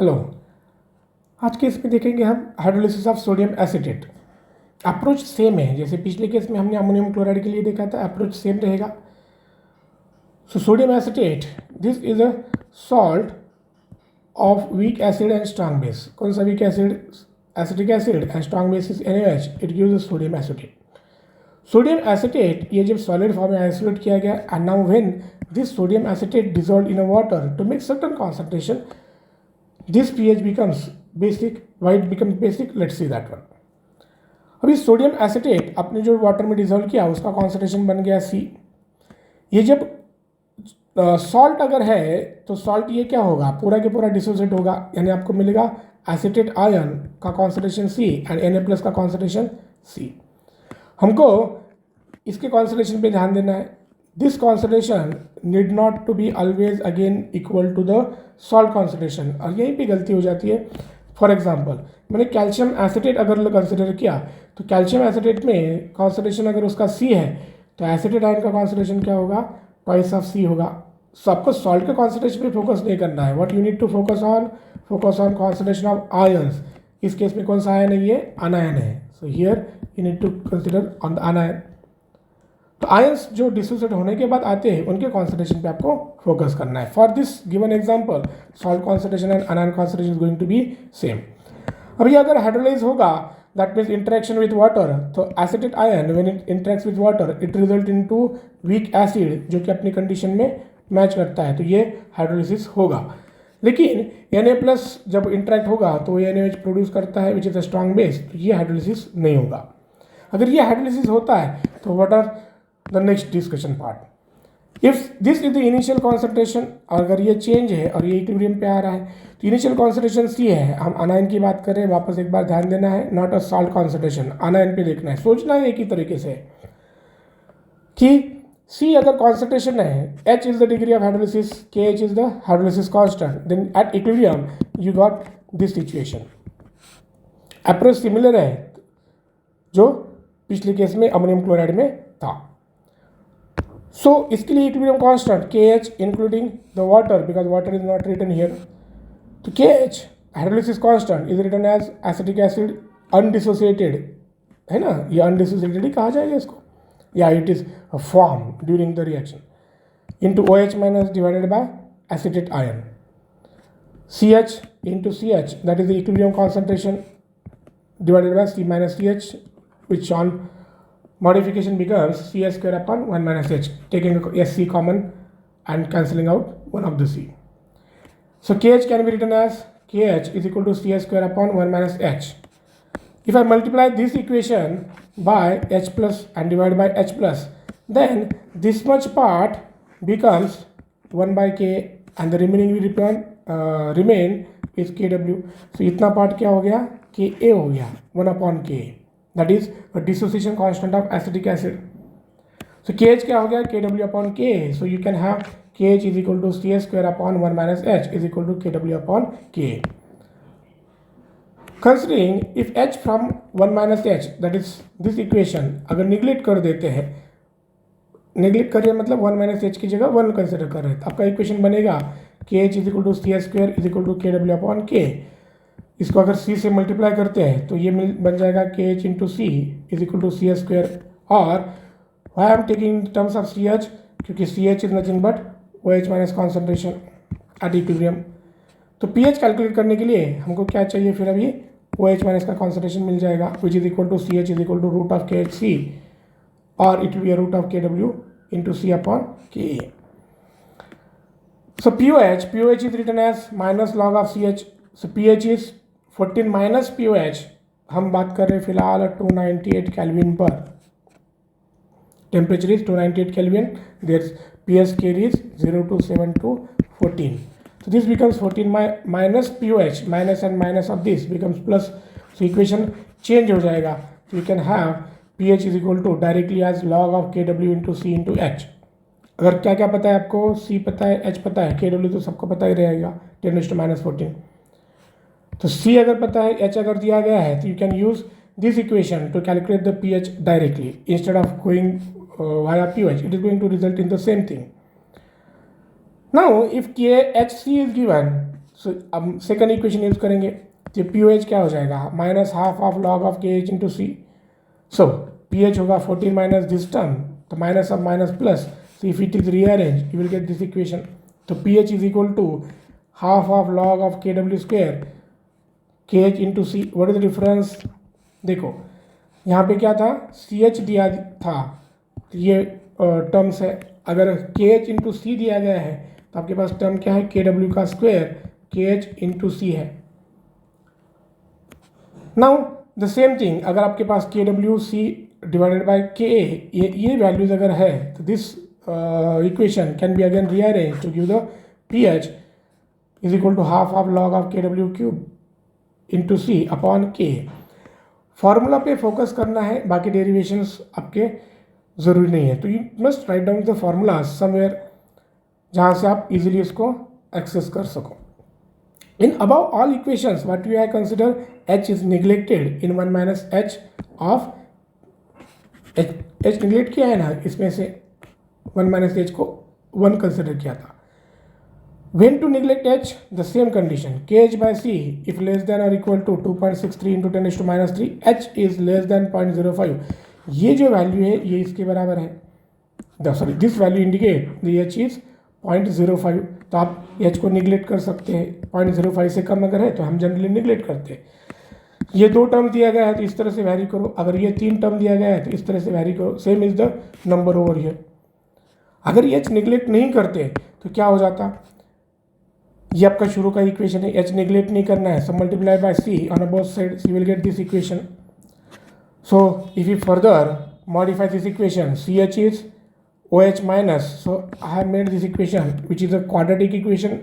Hello, आज के इसमें देखेंगे हम hydrolysis of sodium acetate. Approach same है, जैसे पिछले केस में हमने अमोनियम क्लोराइड के लिए देखा था, अप्रोच सेम रहेगा। So sodium acetate, this is a salt of weak acid and strong base. कौन सा weak acid? Acetic acid and strong base is NaOH, it gives sodium acetate. Sodium acetate ये जब solid form में isolate किया गया, and now when this sodium acetate dissolved in a water to make certain concentration, this pH becomes basic. Why it becomes basic? Let's see that one. अभी sodium acetate अपने जो water में dissolve किया उसका concentration बन गया C। ये जब सॉल्ट अगर है तो सॉल्ट ये क्या होगा, पूरा के पूरा डिसोसिएट होगा, यानी आपको मिलेगा एसिटेट आयन का कॉन्सेंट्रेशन C एंड Na+ का कॉन्सेंट्रेशन C। हमको इसके कॉन्सेंट्रेशन पे ध्यान देना है। This concentration need not to be always again equal to the salt concentration, और यहीं पे गलती हो जाती है। फॉर एग्जांपल, मैंने कैल्शियम एसिटेट अगर कंसिडर किया तो कैल्शियम एसिटेट में कॉन्सेंट्रेशन अगर उसका C है तो एसिटेट आयन का कॉन्सेंट्रेशन क्या होगा, ट्वाइस ऑफ C होगा। सो आपको सॉल्ट के कॉन्सेंट्रेशन पे फोकस नहीं करना है। What you need to focus on concentration of ions. इस केस में कौन सा आयन है, ये अनायन है। So here you need to consider on the anion. तो आयंस जो डिसोसिएट होने के बाद आते हैं उनके कॉन्सेंट्रेशन पे आपको फोकस करना है। For this given example, salt concentration and anion concentration is going to be same. अब ये अगर हाइड्रोलाइज होगा, that means interaction with water, तो acetate ion when it interacts with water it result into weak acid, जो कि अपनी condition में match करता है, तो ये हाइड्रोलिसिस होगा। लेकिन Na+ जब इंटरेक्ट होगा तो NaOH प्रोड्यूस करता है विच इज अ स्ट्रॉन्ग बेस, तो ये हाइड्रोलिसिस नहीं होगा। अगर ये हाइड्रोलिसिस होता है तो what are the next discussion part? If this is the initial concentration, अगर ये चेंज है और ये इक्विलिब्रियम पे आ रहा है तो इनिशियल कॉन्सेंट्रेशन C है। हम अनायन की बात कर रहे हैं, वापस एक बार ध्यान देना है, नॉट अ सॉल्ट कॉन्सेंट्रेशन, अनायन पे देखना है, सोचना है एक ही तरीके से कि C अगर कॉन्सेंट्रेशन है, H is the degree of hydrolysis, KH is the hydrolysis constant, then at equilibrium you got this situation. Approach similar है जो पिछले केस में अमोनियम क्लोराइड में था। सो इसके लिए equilibrium constant KH including the water, because water is not written here, तो KH hydrolysis constant is written as acetic acid undissociated, है ना, ये अनडिसोसिएटेड ही कहा जाएगा इसको, या it is form during the reaction into OH minus divided by acetate ion, CH into CH, that is the equilibrium concentration divided by C minus CH, which on modification becomes CS square upon 1 minus H, taking SC common and cancelling out one of the C. So KH can be written as KH is equal to CS square upon 1 minus H. If I multiply this equation by H plus and divide by H plus, then this much part becomes 1 by K and the remaining will remain is KW. So इतना part क्या हो गया, KA हो गया, 1 upon K. That is a dissociation constant of acetic acid. So KH क्या हो गया, KW upon K. So you can have KH is equal to CS square upon 1 minus H is equal to KW upon K. Considering if H from 1 minus H, that is this equation, अगर neglect कर देते हैं, neglect कर रहे हैं मतलब 1 minus H की जगह 1 कंसिडर कर रहे हैं, तो आपका इक्वेशन बनेगा KH is equal to CS square is equal to KW upon K. इसको अगर C से मल्टीप्लाई करते हैं तो ये बन जाएगा KH into C is equal to CS square, और why I am taking terms of CH, क्योंकि CH is nothing but OH minus concentration at equilibrium. तो pH कैलकुलेट करने के लिए हमको क्या चाहिए, फिर अभी OH माइनस का कॉन्सेंट्रेशन मिल जाएगा, which is equal to CH is equal to root of KHC, और it will be root of KW into C upon KA। So POH is written as minus log of CH. So pH is 14 minus POH, हम बात कर रहे हैं फिलहाल 298 kelvin पर, temperature is 298 kelvin, there pH scale is 0 to 7 to 14. So this becomes 14 minus POH, minus and minus of this becomes plus. So equation change हो जाएगा, so you can have pH is equal to directly as log of KW into C into H. अगर क्या क्या पता है आपको, C पता है, H पता है, KW तो सबको पता ही रहेगा, 10⁻⁻14। तो C अगर पता है, H अगर दिया गया है, तो you can use this equation two calculate the pH directly instead of going via pH. It is going to result in the same thing. Now if KHC is given, सो अब second equation use करेंगे, तो P O H क्या हो जाएगा, minus half of log of के H into सी। सो P H होगा 14 minus this term, तो minus of minus plus, so if it is rearranged you will get this equation. तो pH is equal to half of log of kw square kh into c. what is the difference? देखो यहाँ पे क्या था, ch दिया था, तो ये टर्म्स है, अगर kh इंटू सी दिया गया है तो आपके पास टर्म क्या है, kw का स्क्वायर kh इंटू सी है. नाउ द सेम थिंग, अगर आपके पास kw c divided by ka ये वैल्यूज अगर है, तो this equation can be again rearranged to give the pH is equal to half of log of kw cube into c upon k. Formula पे focus करना है, बाकी derivations आपके ज़रूरी नहीं है. तो you must write down the formula somewhere जहाँ से आप इजीली इसको एक्सेस कर सको. In above all equations what we I consider h is neglected in 1 minus H of h neglect किया है ना, इसमें से 1 माइनस एच को 1 कंसिडर किया था. When to neglect h? The same condition. kh by c if less than or equal to 2.63 into 10 to minus 3, h is less than 0.05. ये जो वैल्यू है ये इसके बराबर है, sorry this value indicate the h is 0.05. तो आप h को निगलेक्ट कर सकते हैं, 0.05 से कम अगर है तो हम जनरली निगलेक्ट करते हैं. ये 2 टर्म दिया गया है तो इस तरह से वैरी करो, अगर ये 3 टर्म दिया गया है तो इस तरह से वैरी करो. Same is the number over here. अगर ये h निगलेक्ट नहीं करते तो क्या हो जाता, ये आपका शुरू का इक्वेशन है, h निगलेक्ट नहीं करना है, so multiply by c on both sides you will get this equation. So if you further modify this equation, ch is OH minus, so I have made this equation which is a quadratic equation.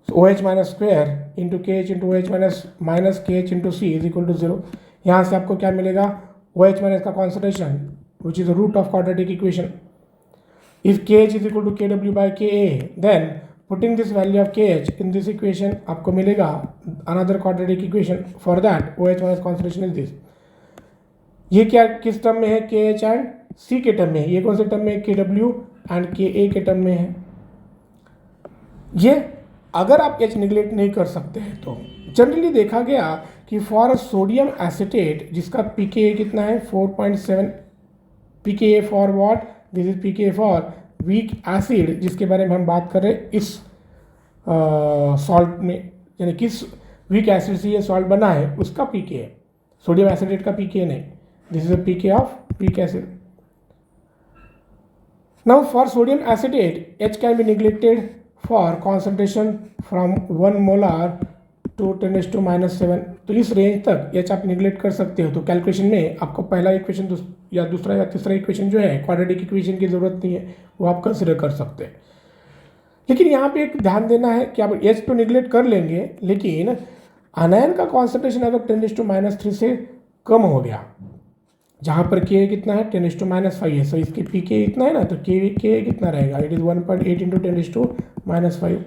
OH minus square into KH into OH minus KH into C is equal to 0. यहाँ से आपको क्या मिलेगा, OH minus का concentration which is the root of quadratic equation. If KH is equal to KW by KA, then putting this value of kh in this equation आपको मिलेगा another quadratic equation. for that OH minus concentration is this. ये क्या किस term में है, kh and c के term में है. ये कौन से टर्म में है, kw एंड ka के टर्म में है. ये अगर आप h निगलेक्ट नहीं कर सकते हैं तो जनरली देखा गया कि फॉर सोडियम एसिटेट जिसका pKa कितना है 4.7, pKa for what, this is pKa for weak acid, जिसके बारे में हम बात कर रहे हैं इस सॉल्ट में, यानी किस वीक एसिड से ये सॉल्ट बना है उसका पीके है, सोडियम एसिडेट का पीके नहीं. This is a pK of weak acid. Now for sodium acetate H can be neglected for concentration from 1 molar to 10⁻⁷. तो इस रेंज तक एच आप निगलेक्ट कर सकते हो. तो कैलकुलेशन में आपको पहला इक्वेशन या दूसरा या तीसरा इक्वेशन जो है क्वाड्रेटिक इक्वेशन की ज़रूरत नहीं है, वो आप कंसिडर कर सकते हैं. लेकिन यहाँ पे एक ध्यान देना है कि आप एच तो निगलेक्ट कर लेंगे, लेकिन अनायन का कॉन्सेंट्रेशन अगर 10⁻³ से कम हो गया, जहाँ पर के कितना है 10⁻⁵ है, सो इसके पी के इतना है ना, तो के कितना रहेगा, इट इज़ 1.8 इंटू 10⁻⁵.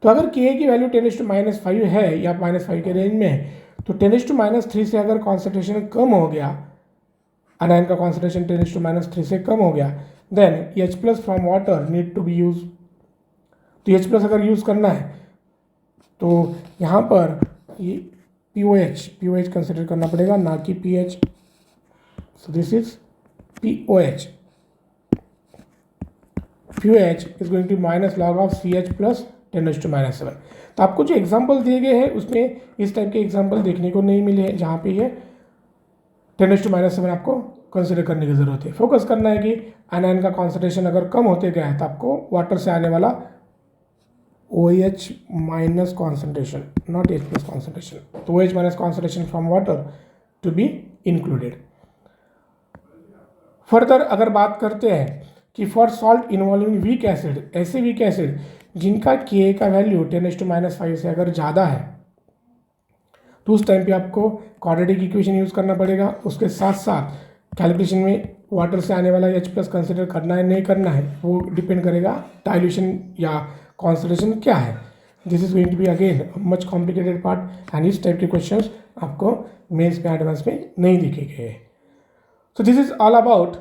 तो अगर के की वैल्यू 10⁻⁵ है या -5 के रेंज में है, तो 10⁻³ से अगर कॉन्सेंट्रेशन कम हो गया, अनायन का कॉन्सेंट्रेशन 10⁻³ से कम हो गया, then H+ from water need to be use. तो H+ अगर यूज़ करना है तो यहाँ पर ये POH कंसिडर करना पड़ेगा, ना कि pH. So this is POH. POH is going to minus log of CH plus 10⁻⁷. तो आपको जो एग्जाम्पल दिए गए हैं उसमें इस टाइप के एग्जाम्पल देखने को नहीं मिले हैं जहाँ पे ये 10⁻⁷ आपको कंसिडर करने की ज़रूरत है. फोकस करना है कि एनायन का कॉन्सेंट्रेशन अगर कम होते गया है तो आपको वाटर से आने वाला OH minus concentration, not H+ concentration, तो OH minus concentration from water to be included. Further अगर बात करते हैं कि for salt involving weak acid, ऐसे वीक एसिड जिनका Ka का वैल्यू 10⁻⁵ से अगर ज़्यादा है, तो उस टाइम पे आपको क्वाड्रेटिक इक्वेशन यूज़ करना पड़ेगा. उसके साथ साथ कैलकुलेशन में वाटर से आने वाला H+ कंसिडर करना है नहीं करना है, वो डिपेंड करेगा डाइल्यूशन या कॉन्सेंट्रेशन क्या है. This is going to be again much complicated part, and इस टाइप के क्वेश्चंस आपको मेंस में एडवांस में नहीं दिखे गए. So this is all about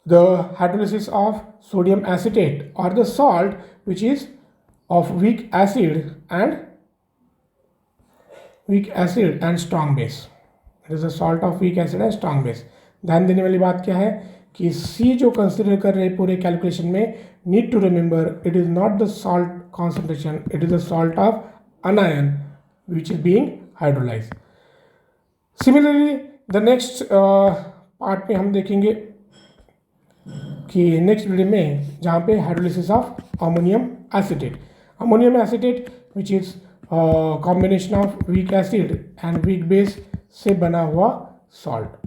the hydrolysis of sodium acetate और the salt which is of weak acid and strong base. It is a salt of weak acid and strong base. ध्यान देने वाली बात क्या है कि सी जो कंसिडर कर रहे हैं पूरे कैलकुलेशन में, need to remember it is not the salt concentration, it is the salt of anion which is being hydrolyse. Similarly the next part में हम देखेंगे कि नेक्स्ट वीडियो में जहाँ पे hydrolysis of ammonium acetate which is combination of weak acid and weak base से बना हुआ सॉल्ट।